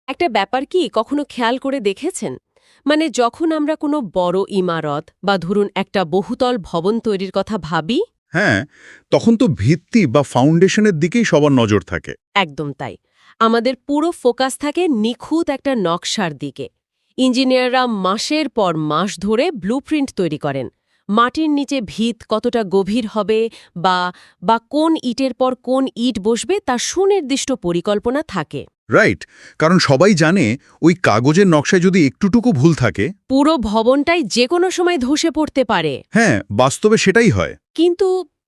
একটা ব্যাপার কি কখনো খেয়াল করে দেখেছেন? মানে যখন আমরা কোনো বড় ইমারত বা ধরুন একটা বহুতল ভবন তৈরির কথা ভাবি। হ্যাঁ, তখন তো ভিত্তি বা ফাউন্ডেশনের দিকেই সবার নজর থাকে। একদম তাই। আমাদের পুরো ফোকাস থাকে নিখুঁত একটা নকশার দিকে। ইঞ্জিনিয়াররা মাসের পর মাস ধরে ব্লুপ্রিন্ট তৈরি করেন। মাটির নিচে ভিত কতটা গভীর হবে বা বা কোন ইটের পর কোন ইট বসবে তার সুনির্দিষ্ট পরিকল্পনা থাকে। রাইট, কারণ সবাই জানে ওই কাগজের নকশায় যদি একটুটুকু ভুল থাকে। পুরো ভবনটাই যে কোনো সময় ধসে পড়তে পারে। হ্যাঁ, বাস্তবে সেটাই হয়। কিন্তু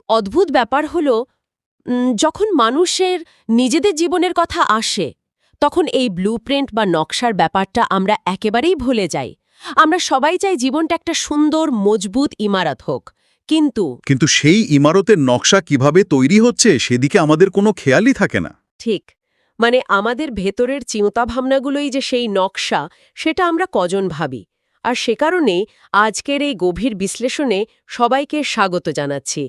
অদ্ভুত ব্যাপার হলো যখন মানুষের নিজেদের জীবনের কথা আসে তখন এই ব্লুপ্রিন্ট বা নকশার ব্যাপারটা আমরা একেবারেই ভুলে যাই। আমরা সবাই চাই জীবনটা একটা সুন্দর মজবুত ইমারত হোক, কিন্তু কিন্তু সেই ইমারতের নকশা কিভাবে তৈরি হচ্ছে সেদিকে আমাদের কোনো খেয়ালই থাকে না। ঠিক মানে আমাদের ভেতরের চিন্তাভাবনাগুলোই যে সেই নকশা, সেটা আমরা কজন ভাবি। আর সে কারণেই আজকের এই গভীর বিশ্লেষণে সবাইকে স্বাগত জানাচ্ছি।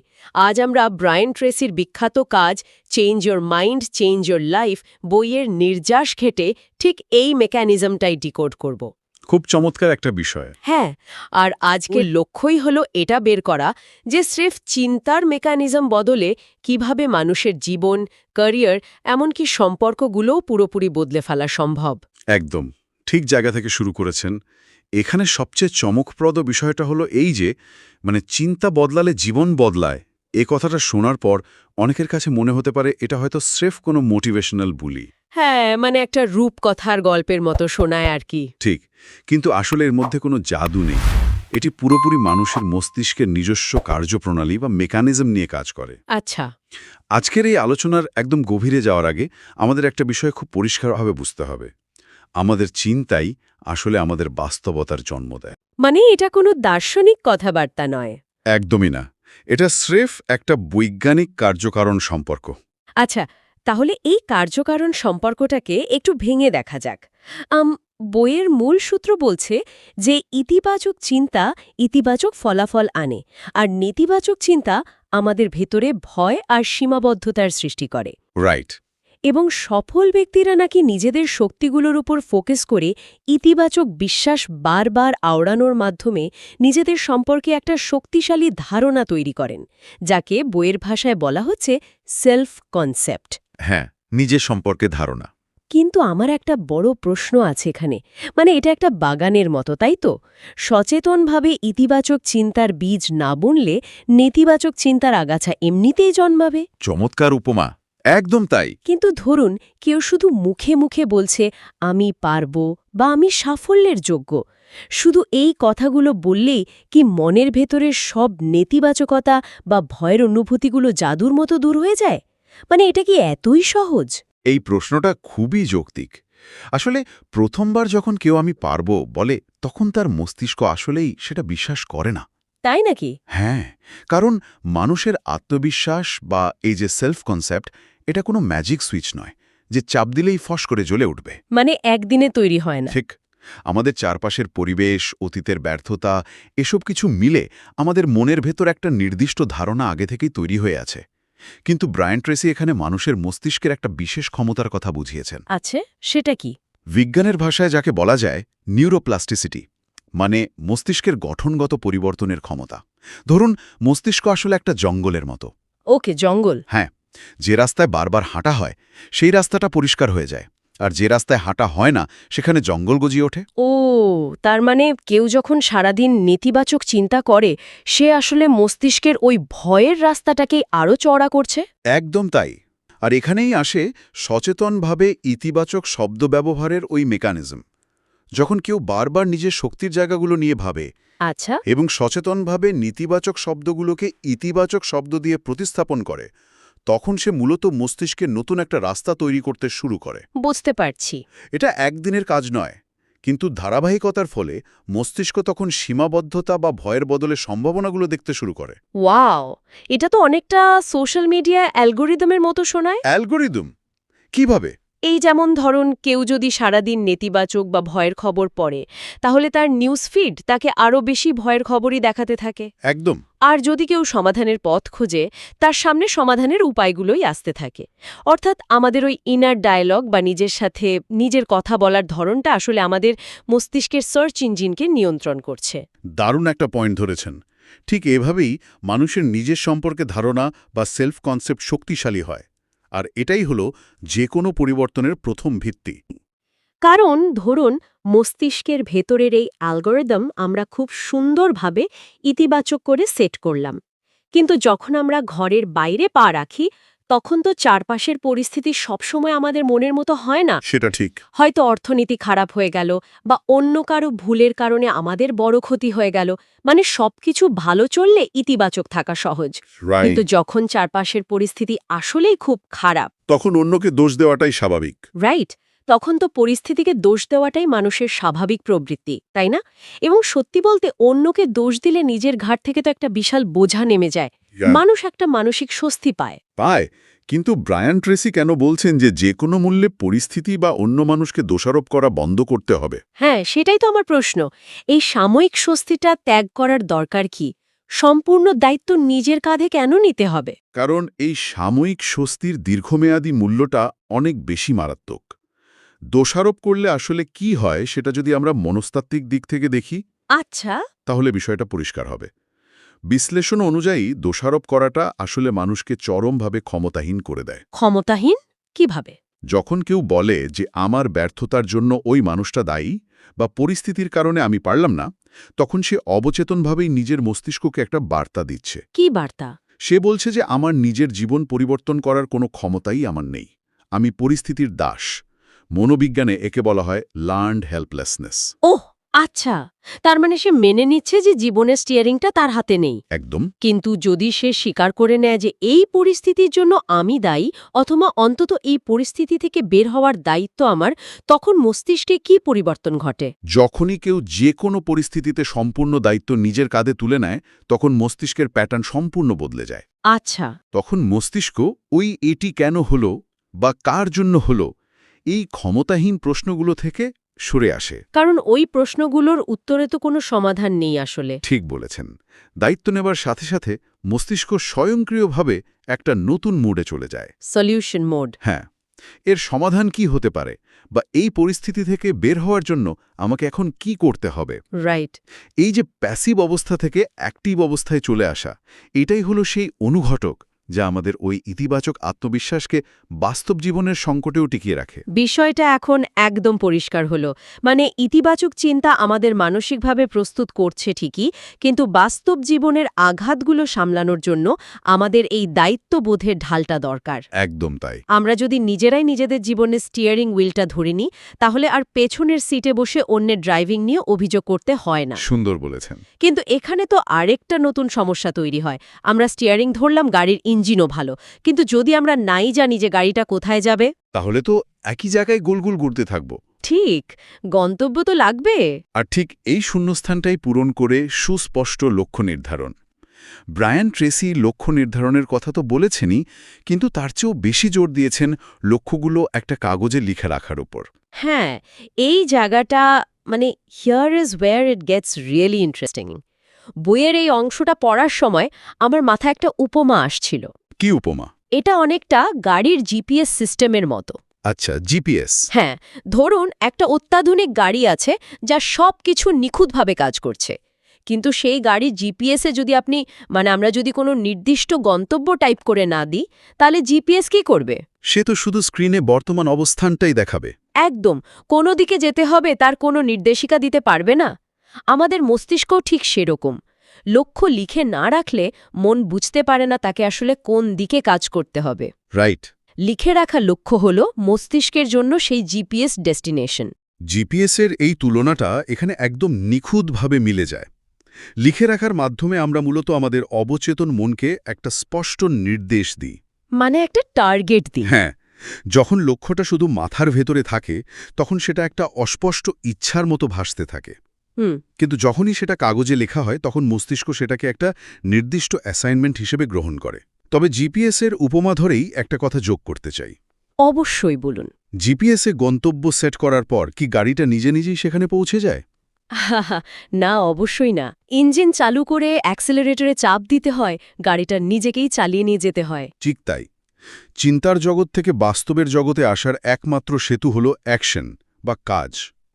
আজ আমরা ব্রায়ান ট্রেসির বিখ্যাত কাজ change your mind change your life বইয়ের নির্যাস ঘেটে ঠিক এই মেকানিজমটাই ডিকোড করব। খুব চমৎকার একটা বিষয়। হ্যাঁ, আর আজকের লক্ষ্যই হলো এটা বের করা যে স্রেফ চিন্তার মেকানিজম বদলে কিভাবে মানুষের জীবন, ক্যারিয়ার, এমনকি সম্পর্কগুলোও পুরোপুরি বদলে ফেলা সম্ভব। একদম ঠিক জায়গা থেকে শুরু করেছেন। এখানে সবচেয়ে চমকপ্রদ বিষয়টা হলো এই যে চিন্তা বদলালে জীবন বদলায়। এ কথাটা শোনার পর অনেকের কাছে মনে হতে পারে এটা হয়তো স্রেফ কোনো মোটিভেশনাল বুলি। হ্যাঁ, মানে একটা রূপকথার গল্পের মতো শোনায় আর কি। ঠিক, কিন্তু আসলে এর মধ্যে কোনো জাদু নেই। এটি পুরোপুরি মানুষের মস্তিষ্কের নিজস্ব কার্যপ্রণালী বা মেকানিজম নিয়ে কাজ করে। আচ্ছা। আজকের এই আলোচনার একদম গভীরে যাওয়ার আগে আমাদের একটা বিষয় খুব পরিষ্কারভাবে বুঝতে হবে। আমাদের চিন্তাই আসলে আমাদের বাস্তবতার জন্ম দেয়। মানে এটা কোনো দার্শনিক কথাবার্তা নয়। একদমই না। এটা স্রেফ একটা বৈজ্ঞানিক কার্যকারণ সম্পর্ক। আচ্ছা, তাহলে এই কার্যকারণ সম্পর্কটাকে একটু ভেঙে দেখা যাক। বইয়ের মূল সূত্র বলছে যে ইতিবাচক চিন্তা ইতিবাচক ফলাফল আনে, আর নেতিবাচক চিন্তা আমাদের ভেতরে ভয় আর সীমাবদ্ধতার সৃষ্টি করে। রাইট। এবং সফল ব্যক্তিরা নাকি নিজেদের শক্তিগুলোর উপর ফোকাস করে ইতিবাচক বিশ্বাস বারবার আওড়ানোর মাধ্যমে নিজেদের সম্পর্কে একটা শক্তিশালী ধারণা তৈরি করেন, যাকে বইয়ের ভাষায় বলা হচ্ছে সেলফ কনসেপ্ট। হ্যাঁ, নিজের সম্পর্কে ধারণা। কিন্তু আমার একটা বড় প্রশ্ন আছে এখানে। মানে এটা একটা বাগানের মতো, তাই তো? সচেতনভাবে ইতিবাচক চিন্তার বীজ না বুনলে নেতিবাচক চিন্তার আগাছা এমনিতেই জন্মাবে। চমৎকার উপমা। একদম তাই। কিন্তু ধরুন কেউ শুধু মুখে মুখে বলছে আমি পারব বা আমি সাফল্যের যোগ্য, শুধু এই কথাগুলো বললেই কি মনের ভেতরের সব নেতিবাচকতা বা ভয়ের অনুভূতিগুলো জাদুর মতো দূর হয়ে যায়? মানে এটা কি এতই সহজ? এই প্রশ্নটা খুবই যৌক্তিক। আসলে প্রথমবার যখন কেউ আমি পারব বলে তখন তার মস্তিষ্ক আসলেই সেটা বিশ্বাস করে না। তাই নাকি? হ্যাঁ, কারণ মানুষের আত্মবিশ্বাস বা এই যে সেলফ কনসেপ্ট, এটা কোনো ম্যাজিক সুইচ নয় যে চাপ দিলেই ফস করে জ্বলে উঠবে। মানে একদিনে তৈরি হয় না। ঠিক। আমাদের চারপাশের পরিবেশ, অতীতের ব্যর্থতা, এসব কিছু মিলে আমাদের মনের ভেতর একটা নির্দিষ্ট ধারণা আগে থেকেই তৈরি হয়ে আছে। কিন্তু ব্রায়ান ট্রেসি এখানে মানুষের মস্তিষ্কের একটা বিশেষ ক্ষমতার কথা বুঝিয়েছেন। আছে, সেটা কি? বিজ্ঞানের ভাষায় যাকে বলা যায় নিউরোপ্লাস্টিসিটি, মানে মস্তিষ্কের গঠনগত পরিবর্তনের ক্ষমতা। ধরুন মস্তিষ্ক আসলে একটা জঙ্গলের মতো। ওকে, জঙ্গল। হ্যাঁ, যে রাস্তায় বারবার হাঁটা হয় সেই রাস্তাটা পরিষ্কার হয়ে যায়, আর যে রাস্তায় হাঁটা হয় না সেখানে জঙ্গল গজিয়ে ওঠে। ও, তার মানে কেউ যখন সারাদিন নেতিবাচক চিন্তা করে সে আসলে মস্তিষ্কের ওই ভয়ের রাস্তাটাকেই আরও চওড়া করছে। একদম তাই। আর এখানেই আসে সচেতনভাবে ইতিবাচক শব্দ ব্যবহারের ওই মেকানিজম। যখন কেউ বারবার নিজের শক্তির জায়গাগুলো নিয়ে ভাবে আচ্ছা। এবং সচেতনভাবে নেতিবাচক শব্দগুলোকে ইতিবাচক শব্দ দিয়ে প্রতিস্থাপন করে, তখন সে মূলত মস্তিষ্কে নতুন একটা রাস্তা তৈরি করতে শুরু করে। বুঝতে পারছি। এটা একদিনের কাজ নয়, কিন্তু ধারাবাহিকতার ফলে মস্তিষ্ক তখন সীমাবদ্ধতা বা ভয়ের বদলে সম্ভাবনাগুলো দেখতে শুরু করে। ওয়াও, এটা তো অনেকটা সোশ্যাল মিডিয়া অ্যালগোরিদমের মতো শোনায়। অ্যালগোরিদম? কিভাবে? এই যেমন ধরুন কেউ যদি সারাদিন নেতিবাচক বা ভয়ের খবর পড়ে, তাহলে তার নিউজ ফিড তাকে আরও বেশি ভয়ের খবরই দেখাতে থাকে। একদম। আর যদি কেউ সমাধানের পথ খোঁজে তার সামনে সমাধানের উপায়গুলোই আসতে থাকে। অর্থাৎ আমাদের ওই ইনার ডায়ালগ বা নিজের সাথে নিজের কথা বলার ধরনটা আসলে আমাদের মস্তিষ্কের সার্চ ইঞ্জিনকে নিয়ন্ত্রণ করছে। দারুণ একটা পয়েন্ট ধরেছেন। ঠিক এভাবেই মানুষের নিজের সম্পর্কে ধারণা বা সেলফ কনসেপ্ট শক্তিশালী হয়, আর এটাই হলো যে কোনো পরিবর্তনের প্রথম ভিত্তি। কারণ ধরুন মস্তিষ্কের ভেতরের এই অ্যালগরিদম আমরা খুব সুন্দরভাবে ইতিবাচক করে সেট করলাম, কিন্তু যখন আমরা ঘরের বাইরে পা রাখি তখন তো চারপাশের পরিস্থিতি সবসময় আমাদের মনের মতো হয় না। সেটা ঠিক। হয়তো অর্থনীতি খারাপ হয়ে গেল বা অন্য কারো ভুলের কারণে আমাদের বড় ক্ষতি হয়ে গেল। মানে সবকিছু ভালো চললে ইতিবাচক থাকা সহজ, কিন্তু যখন চারপাশের পরিস্থিতি আসলেই খুব খারাপ তখন অন্যকে দোষ দেওয়াটাই স্বাভাবিক। রাইট, তখন তো পরিস্থিতিকে দোষ দেওয়াটাই মানুষের স্বাভাবিক প্রবৃত্তি, তাই না? এবং সত্যি বলতে অন্যকে দোষ দিলে নিজের ঘাট থেকে তো একটা বিশাল বোঝা নেমে যায়। মানুষ একটা মানসিক স্বস্তি পায়। কিন্তু ব্রায়ান ট্রেসি কেন বলছেন যে কোনো মূল্যে পরিস্থিতি বা অন্য মানুষকে দোষারোপ করা বন্ধ করতে হবে? হ্যাঁ, সেটাই তো আমার প্রশ্ন। এই সাময়িক স্বস্তিটা ত্যাগ করার দরকার কি? সম্পূর্ণ দায়িত্ব নিজের কাঁধে কেন নিতে হবে? কারণ এই সাময়িক স্বস্তির দীর্ঘমেয়াদী মূল্যটা অনেক বেশি মারাত্মক। দোষারোপ করলে আসলে কি হয় সেটা যদি আমরা মনস্তাত্ত্বিক দিক থেকে দেখি, আচ্ছা, তাহলে বিষয়টা পরিষ্কার হবে। বিশ্লেষণ অনুযায়ী দোষারোপ করাটা আসলে মানুষকে চরমভাবে ক্ষমতাহীন করে দেয়। ক্ষমতাহীন কিভাবে? যখন কেউ বলে যে আমার ব্যর্থতার জন্য ওই মানুষটা দায়ী বা পরিস্থিতির কারণে আমি পারলাম না, তখন সে অবচেতনভাবেই নিজের মস্তিষ্ককে একটা বার্তা দিচ্ছে। কি বার্তা? সে বলছে যে আমার নিজের জীবন পরিবর্তন করার কোনো ক্ষমতাই আমার নেই, আমি পরিস্থিতির দাস। মনোবিজ্ঞানে একে বলা হয় লার্নড হেল্পলেসনেস। ওহ আচ্ছা, তার মানে সে মেনে নিচ্ছে যে জীবনের স্টিয়ারিংটা তার হাতে নেই। একদম। কিন্তু যদি সে স্বীকার করে নেয় যে এই পরিস্থিতির জন্য আমি দায়ী, অথবা অন্তত এই পরিস্থিতি থেকে বের হওয়ার দায়িত্ব আমার, তখন মস্তিষ্কে কি পরিবর্তন ঘটে? যখনই কেউ যে কোনো পরিস্থিতিতে সম্পূর্ণ দায়িত্ব নিজের কাঁধে তুলে নেয়, তখন মস্তিষ্কের প্যাটার্ন সম্পূর্ণ বদলে যায়। আচ্ছা, তখন মস্তিষ্ক ওই এটি কেন হলো বা কার জন্য হলো এই ক্ষমতাহীন প্রশ্নগুলো থেকে সরে আসে। কারণ ওই প্রশ্নগুলোর উত্তরে তো কোনো সমাধান নেই আসলে। ঠিক বলেছেন। দায়িত্ব নেবার সাথে সাথে মস্তিষ্ক স্বয়ংক্রিয়ভাবে একটা নতুন মুডে চলে যায়। Solution mode. হ্যাঁ, এর সমাধান কি হতে পারে বা এই পরিস্থিতি থেকে বের হওয়ার জন্য আমাকে এখন কি করতে হবে। রাইট। এই যে প্যাসিভ অবস্থা থেকে অ্যাক্টিভ অবস্থায় চলে আসা, এটাই হলো সেই অনুঘটক যা আমাদের ওই ইতিবাচক আত্মবিশ্বাসকে বাস্তব জীবনের সংকটেও টিকিয়ে রাখে। বিষয়টা এখন একদম পরিষ্কার হলো। মানে ইতিবাচক চিন্তা আমাদের মানসিকভাবে প্রস্তুত করছে ঠিকই, কিন্তু বাস্তব জীবনের আঘাতগুলো সামলানোর জন্য আমাদের এই দায়িত্ববোধের ঢালটা দরকার। একদম তাই। আমরা যদি নিজেরাই নিজেদের জীবনের স্টিয়ারিং হুইলটা ধরে নিই, তাহলে আর পেছনের সিটে বসে অন্যের ড্রাইভিং নিয়ে অভিযোগ করতে হয় না। সুন্দর বলেছেন। কিন্তু এখানে তো আরেকটা নতুন সমস্যা তৈরি হয়। আমরা স্টিয়ারিং ধরলাম, গাড়ির ইঞ্জিনও ভালো, কিন্তু যদি আমরা নাই জানি যে গাড়িটা কোথায় যাবে, তাহলে তো একই জায়গায় গোলগুল ঘুরতে থাকব। ঠিক, গন্তব্য তো লাগবে। আর ঠিক এই শূন্যস্থানটাই পূরণ করে সুস্পষ্ট লক্ষ্য নির্ধারণ। ব্রায়ান ট্রেসি লক্ষ্য নির্ধারণের কথা তো বলেছেনই, কিন্তু তার চেয়েও বেশি জোর দিয়েছেন লক্ষ্যগুলো একটা কাগজে লিখে রাখার উপর। হ্যাঁ, এই জায়গাটা মানে here is wire it gets really interesting. বইয়ের এই অংশটা পড়ার সময় আমার মাথায় একটা উপমা আসছিল। কি উপমা? এটা অনেকটা গাড়ির জিপিএস সিস্টেমের মতো। আচ্ছা, জিপিএস। হ্যাঁ, ধরুন একটা অত্যাধুনিক গাড়ি আছে যা সব কিছু নিখুঁতভাবে কাজ করছে, কিন্তু সেই গাড়ির জিপিএসে যদি আমরা যদি কোনো নির্দিষ্ট গন্তব্য টাইপ করে না দিই, তাহলে জিপিএস কি করবে? সে তো শুধু স্ক্রিনে বর্তমান অবস্থানটাই দেখাবে। একদম, কোনো দিকে যেতে হবে তার কোনো নির্দেশিকা দিতে পারবে না। আমাদের মস্তিষ্কও ঠিক সেরকম। লক্ষ্য লিখে না রাখলে মন বুঝতে পারে না তাকে আসলে কোন দিকে কাজ করতে হবে। রাইট। লিখে রাখা লক্ষ্য হল মস্তিষ্কের জন্য সেই জিপিএস ডেস্টিনেশন। জিপিএসের এই তুলনাটা এখানে একদম নিখুঁতভাবে মিলে যায়। লিখে রাখার মাধ্যমে আমরা মূলত আমাদের অবচেতন মনকে একটা স্পষ্ট নির্দেশ দিই, মানে একটা টার্গেট দিই। হ্যাঁ, যখন লক্ষ্যটা শুধু মাথার ভেতরে থাকে তখন সেটা একটা অস্পষ্ট ইচ্ছার মতো ভাসতে থাকে। কিন্তু যখনই সেটা কাগজে লেখা হয় তখন মস্তিষ্ক সেটাকে একটা নির্দিষ্ট অ্যাসাইনমেন্ট হিসেবে গ্রহণ করে। তবে জিপিএসের উপমা ধরেই একটা কথা যোগ করতে চাই। অবশ্যই বলুন। জিপিএসে গন্তব্য সেট করার পর কি গাড়িটা নিজে নিজেই সেখানে পৌঁছে যায়? না, অবশ্যই না। ইঞ্জিন চালু করে অ্যাক্সেলারেটরে চাপ দিতে হয়, গাড়িটা নিজেকেই চালিয়ে নিয়ে যেতে হয়। ঠিক তাই। চিন্তার জগৎ থেকে বাস্তবের জগতে আসার একমাত্র সেতু হল অ্যাকশন বা কাজ।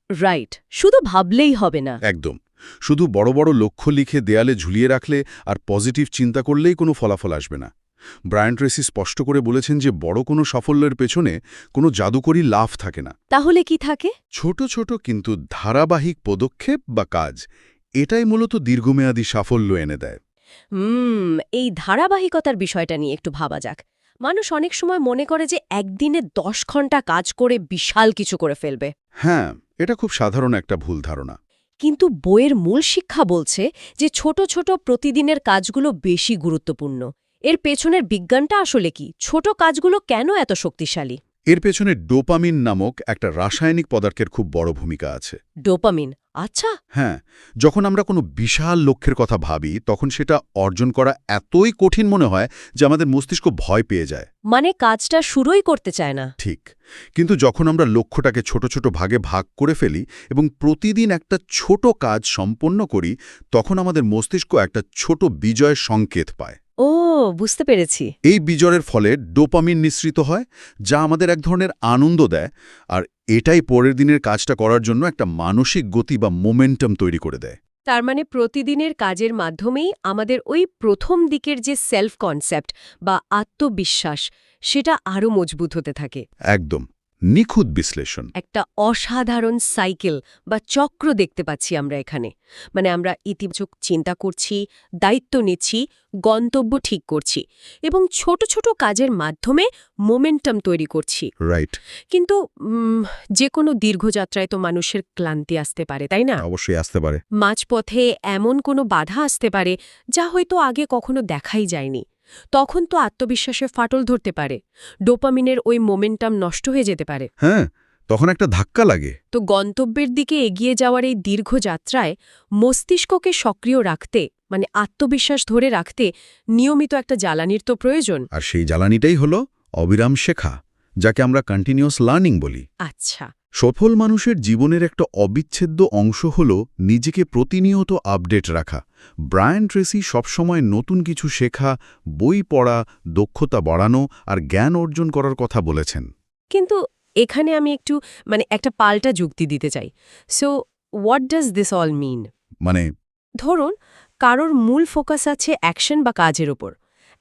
রাইট, শুধু ভাবলেই হবে না। একদম। শুধু বড় বড় লক্ষ্য লিখে দেয়ালে ঝুলিয়ে রাখলে আর পজিটিভ চিন্তা করলেই কোনো ফলাফল আসবে না। ব্রায়ান ট্রেসি স্পষ্ট করে বলেছেন যে বড় কোনো সাফল্যের পেছনে কোনো জাদুকরী লাভ থাকে না। তাহলে কি থাকে? ছোট ছোট কিন্তু ধারাবাহিক পদক্ষেপ বা কাজ, এটাই মূলত দীর্ঘমেয়াদী সাফল্য এনে দেয়। এই ধারাবাহিকতার বিষয়টা নিয়ে একটু ভাবা যাক। মানুষ অনেক সময় মনে করে যে একদিনে 10 ঘন্টা কাজ করে বিশাল কিছু করে ফেলবে। হ্যাঁ, এটা খুব সাধারণ একটা ভুল ধারণা। কিন্তু বইয়ের মূল শিক্ষা বলছে যে ছোট ছোট প্রতিদিনের কাজগুলো বেশি গুরুত্বপূর্ণ। এর পেছনের বিজ্ঞানটা আসলে কি? ছোট কাজগুলো কেন এত শক্তিশালী? এর পেছনে ডোপামিন নামক একটা রাসায়নিক পদার্থের খুব বড় ভূমিকা আছে। ডোপামিন? আচ্ছা। হ্যাঁ, যখন আমরা কোনো বিশাল লক্ষ্যের কথা ভাবি তখন সেটা অর্জন করা এতই কঠিন মনে হয় যে আমাদের মস্তিষ্ক ভয় পেয়ে যায়। মানে কাজটা শুরুই করতে চায় না। ঠিক। কিন্তু যখন আমরা লক্ষ্যটাকে ছোট ছোট ভাগে ভাগ করে ফেলি এবং প্রতিদিন একটা ছোট কাজ সম্পন্ন করি, তখন আমাদের মস্তিষ্ক একটা ছোট বিজয়ের সংকেত পায়। ও, বুঝতে পেরেছি। এই বিজয়ের ফলে ডোপামিন নিঃসৃত হয়, যা আমাদের এক ধরনের আনন্দ দেয়, আর এটাই পরের দিনের কাজটা করার জন্য একটা মানসিক গতি বা মোমেন্টাম তৈরি করে দেয়। তার মানে প্রতিদিনের কাজের মাধ্যমেই আমাদের ওই প্রথম দিকের যে সেলফ কনসেপ্ট বা আত্মবিশ্বাস, সেটা আরও মজবুত হতে থাকে। একদম নিখুঁত বিশ্লেষণ। একটা অসাধারণ সাইকেল বা চক্র দেখতে পাচ্ছি আমরা এখানে। মানে আমরা ইতিবাচক চিন্তা করছি, দায়িত্ব নিচ্ছি, গন্তব্য ঠিক করছি এবং ছোট ছোট কাজের মাধ্যমে মোমেন্টাম তৈরি করছি। রাইট। কিন্তু যে কোনো দীর্ঘযাত্রায় তো মানুষের ক্লান্তি আসতে পারে, তাই না? অবশ্যই আসতে পারে। মাঝপথে এমন কোনো বাধা আসতে পারে যা হয়তো আগে কখনো দেখাই যায়নি। তখন তো আত্মবিশ্বাসে ফাটল ধরতে পারে, ডোপামিনের ওই মোমেন্টাম নষ্ট হয়ে যেতে পারে। হ্যাঁ, তখন একটা ধাক্কা লাগে। তো গন্তব্যের দিকে এগিয়ে যাওয়ার এই দীর্ঘ যাত্রায় মস্তিষ্ককে সক্রিয় রাখতে, মানে আত্মবিশ্বাস ধরে রাখতে নিয়মিত একটা জ্বালানির তো প্রয়োজন। আর সেই জ্বালানিটাই হলো অবিরাম শেখা, যাকে আমরা কন্টিনিউয়াস লার্নিং বলি। আচ্ছা। সফল মানুষের জীবনের একটা অবিচ্ছেদ্য অংশ হল নিজেকে প্রতিনিয়ত আপডেট রাখা। ব্রায়ান ট্রেসি সবসময় নতুন কিছু শেখা, বই পড়া, দক্ষতা বাড়ানো আর জ্ঞান অর্জন করার কথা বলেছেন। কিন্তু এখানে আমি একটু একটা পাল্টা যুক্তি দিতে চাই। So what does this all mean? মানে ধরুন কারোর মূল ফোকাস আছে অ্যাকশন বা কাজের ওপর।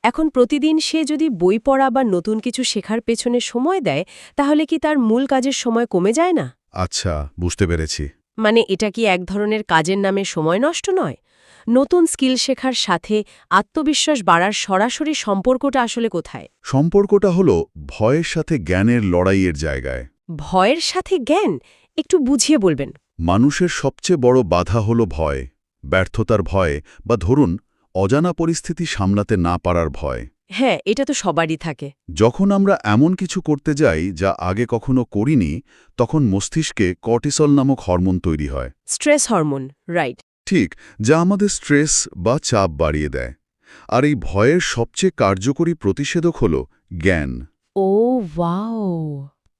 এখন প্রতিদিন সে যদি বই পড়া বা নতুন কিছু শেখার পেছনে সময় দেয়, তাহলে কি তার মূল কাজের সময় কমে যায় না? আচ্ছা, বুঝতে পেরেছি। মানে এটা কি এক ধরনের কাজের নামে সময় নষ্ট নয়? নতুন স্কিল শেখার সাথে আত্মবিশ্বাস বাড়ার সরাসরি সম্পর্কটা আসলে কোথায়? সম্পর্কটা হলো ভয়ের সাথে জ্ঞানের লড়াইয়ের জায়গায়। ভয়ের সাথে জ্ঞান? একটু বুঝিয়ে বলবেন। মানুষের সবচেয়ে বড় বাধা হলো ভয়, ব্যর্থতার ভয়, বা ধরুন অজানা পরিস্থিতি সামলাতে না পারার ভয়। হ্যাঁ, এটা তো সবারই থাকে। যখন আমরা এমন কিছু করতে যাই যা আগে কখনো করিনি, তখন মস্তিষ্কে কর্টিসল নামক হরমোন তৈরি হয়। Stress hormone, right. ঠিক, যা আমাদের স্ট্রেস বা চাপ বাড়িয়ে দেয়। আর এই ভয়ের সবচেয়ে কার্যকরী প্রতিষেধক হল জ্ঞান। ও ওয়াও!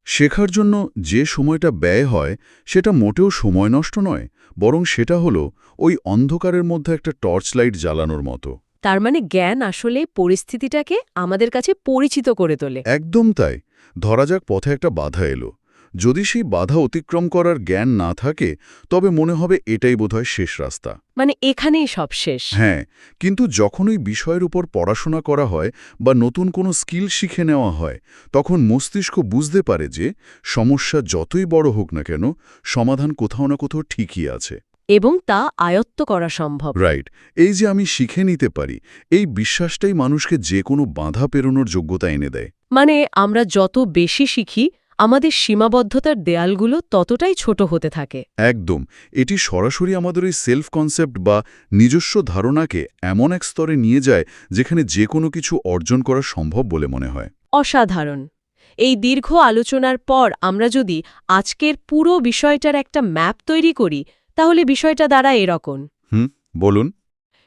শেখার জন্য যে সময়টা ব্যয় হয় সেটা মোটেও সময় নষ্ট নয়, বরং সেটা হলো ওই অন্ধকারের মধ্যে একটা টর্চ লাইট জ্বালানোর মতো। তার মানে জ্ঞান আসলে পরিস্থিতিটাকে আমাদের কাছে পরিচিত করে তোলে। একদম তাই। ধরা যাক পথে একটা বাধা এলো। যদি সেই বাধা অতিক্রম করার জ্ঞান না থাকে, তবে মনে হবে এটাই বোধহয় শেষ রাস্তা। মানে এখানেই সব শেষ। হ্যাঁ, কিন্তু যখন ওই বিষয়ের উপর পড়াশোনা করা হয় বা নতুন কোনো স্কিল শিখে নেওয়া হয়, তখন মস্তিষ্ক বুঝতে পারে যে সমস্যা যতই বড় হোক না কেন, সমাধান কোথাও না কোথাও ঠিকই আছে। এবং তা আয়ত্ত করা সম্ভব। রাইট। এই যে আমি শিখে নিতে পারি, এই বিশ্বাসটাই মানুষকে যে কোনো বাধা পেরোনোর যোগ্যতা এনে দেয়। মানে আমরা যত বেশি শিখি, আমাদের সীমাবদ্ধতার দেয়ালগুলো ততটাই ছোট হতে থাকে। একদম। এটি সরাসরি আমাদের ওই সেলফ কনসেপ্ট বা নিজস্ব ধারণাকে এমন এক স্তরে নিয়ে যায় যেখানে যে কোনো কিছু অর্জন করা সম্ভব বলে মনে হয়। অসাধারণ। এই দীর্ঘ আলোচনার পর আমরা যদি আজকের পুরো বিষয়টার একটা ম্যাপ তৈরি করি, তাহলে বিষয়টা দাঁড়ায় এরকম। বলুন।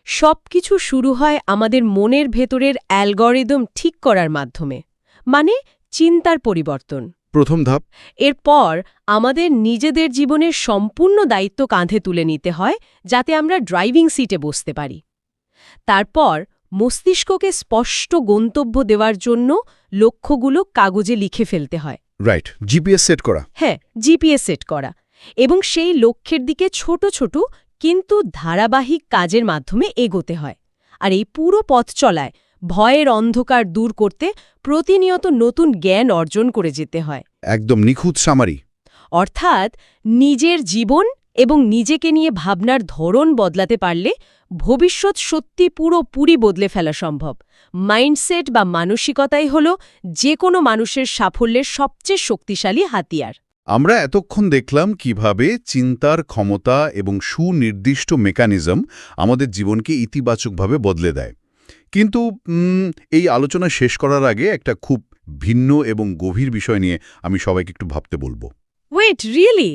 সবকিছু শুরু হয় আমাদের মনের ভেতরের অ্যালগরিদম ঠিক করার মাধ্যমে, মানে চিন্তার পরিবর্তন। প্রথম ধাপ। এরপর আমাদের নিজেদের জীবনের সম্পূর্ণ দায়িত্ব কাঁধে তুলে নিতে হয়, যাতে আমরা ড্রাইভিং সিটে বসতে পারি। তারপর মস্তিষ্ককে স্পষ্ট গন্তব্য দেওয়ার জন্য লক্ষ্যগুলো কাগজে লিখে ফেলতে হয়। রাইট, জিপিএস সেট করা। হ্যাঁ, জিপিএস সেট করা, এবং সেই লক্ষ্যের দিকে ছোট ছোট কিন্তু ধারাবাহিক কাজের মাধ্যমে এগোতে হয়। আর এই পুরো পথ চলায় ভয়ের অন্ধকার দূর করতে প্রতিনিয়ত নতুন জ্ঞান অর্জন করে যেতে হয়। একদম নিখুঁত সামারি। অর্থাৎ নিজের জীবন এবং নিজেকে নিয়ে ভাবনার ধরন বদলাতে পারলে ভবিষ্যৎ সত্যি পুরোপুরি বদলে ফেলা সম্ভব। মাইন্ডসেট বা মানসিকতাই হল যে কোনো মানুষের সাফল্যের সবচেয়ে শক্তিশালী হাতিয়ার। আমরা এতক্ষণ দেখলাম কিভাবে চিন্তার ক্ষমতা এবং সুনির্দিষ্ট মেকানিজম আমাদের জীবনকে ইতিবাচকভাবে বদলে দেয়। কিন্তু এই আলোচনা শেষ করার আগে একটা খুব ভিন্ন এবং গভীর বিষয় নিয়ে আমি সবাইকে একটু ভাবতে বলবো। Wait, really?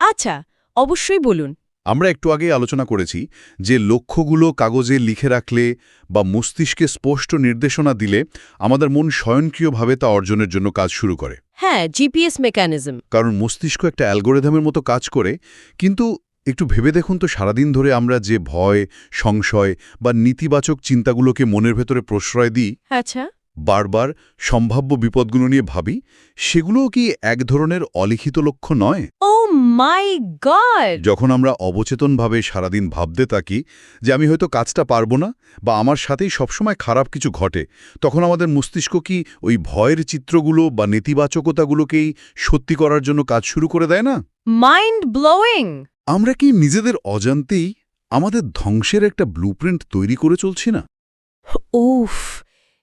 আচ্ছা, অবশ্যই বলুন। আমরা একটু আগেই আলোচনা করেছি যে লক্ষ্যগুলো কাগজে লিখে রাখলে বা মস্তিষ্কে স্পষ্ট নির্দেশনা দিলে আমাদের মন স্বয়ংক্রিয়ভাবে তা অর্জনের জন্য কাজ শুরু করে। হ্যাঁ, জিপিএস মেকানিজম। কারণ মস্তিষ্ক একটা অ্যালগোরিদমের মতো কাজ করে। কিন্তু একটু ভেবে দেখুন তো, সারাদিন ধরে আমরা যে ভয়, সংশয় বা নেতিবাচক চিন্তাগুলোকে মনের ভেতরে প্রশ্রয় দিই, আচ্ছা, বারবার সম্ভাব্য বিপদগুলো নিয়ে ভাবি, সেগুলোও কি এক ধরনের অলিখিত লক্ষ্য নয়? ও মাই গড! যখন আমরা অবচেতনভাবে সারাদিন ভাবতে থাকি যে আমি হয়তো কাজটা পারবো না বা আমার সাথেই সবসময় খারাপ কিছু ঘটে, তখন আমাদের মস্তিষ্ক কি ওই ভয়ের চিত্রগুলো বা নেতিবাচকতাগুলোকেই সত্যি করার জন্য কাজ শুরু করে দেয় না? Mind blowing! আমরা কি নিজেদের অজান্তেই আমাদের ধ্বংসের একটা ব্লুপ্রিন্ট তৈরি করে চলছি না? উফ,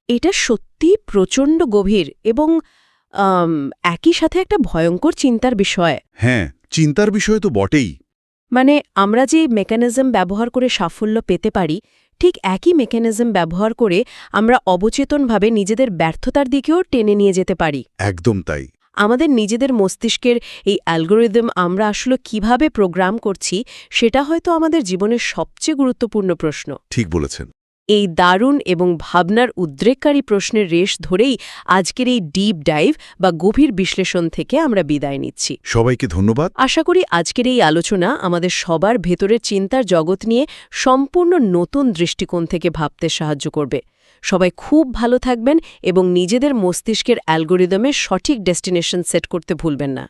এটা সত্যি প্রচণ্ড গভীর এবং একই সাথে একটা ভয়ঙ্কর চিন্তার বিষয়। হ্যাঁ, চিন্তার বিষয় তো বটেই। মানে আমরা যে মেকানিজম ব্যবহার করে সাফল্য পেতে পারি, ঠিক একই মেকানিজম ব্যবহার করে আমরা অবচেতনভাবে নিজেদের ব্যর্থতার দিকেও টেনে নিয়ে যেতে পারি। একদম তাই। আমাদের নিজেদের মস্তিষ্কের এই অ্যালগোরিদম আমরা আসলে কিভাবে প্রোগ্রাম করছি, সেটা হয়তো আমাদের জীবনের সবচেয়ে গুরুত্বপূর্ণ প্রশ্ন। ঠিক বলেছেন। এই দারুণ এবং ভাবনার উদ্রেককারী প্রশ্নের রেশ ধরেই আজকের এই ডিপ ডাইভ বা গভীর বিশ্লেষণ থেকে আমরা বিদায় নিচ্ছি। সবাইকে ধন্যবাদ। আশা করি আজকের এই আলোচনা আমাদের সবার ভেতরের চিন্তার জগৎ নিয়ে সম্পূর্ণ নতুন দৃষ্টিকোণ থেকে ভাবতে সাহায্য করবে। সবাই খুব ভালো থাকবেন এবং নিজেদের মস্তিষ্কের অ্যালগোরিদমে সঠিক ডেস্টিনেশন সেট করতে ভুলবেন না।